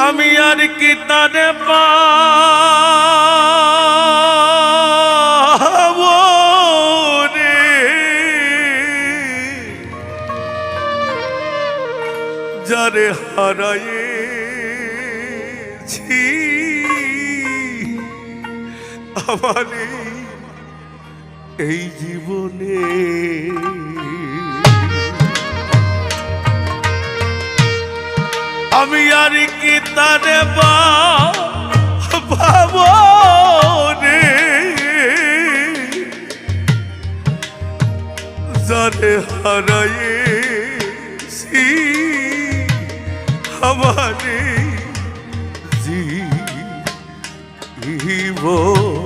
আমি আর কি তারে পাবো রে, যারে হারাইছি আমার এই জীবনে। আমি আর কি তারে পাবো রে, যারে হারাইছি আমার জীবনে।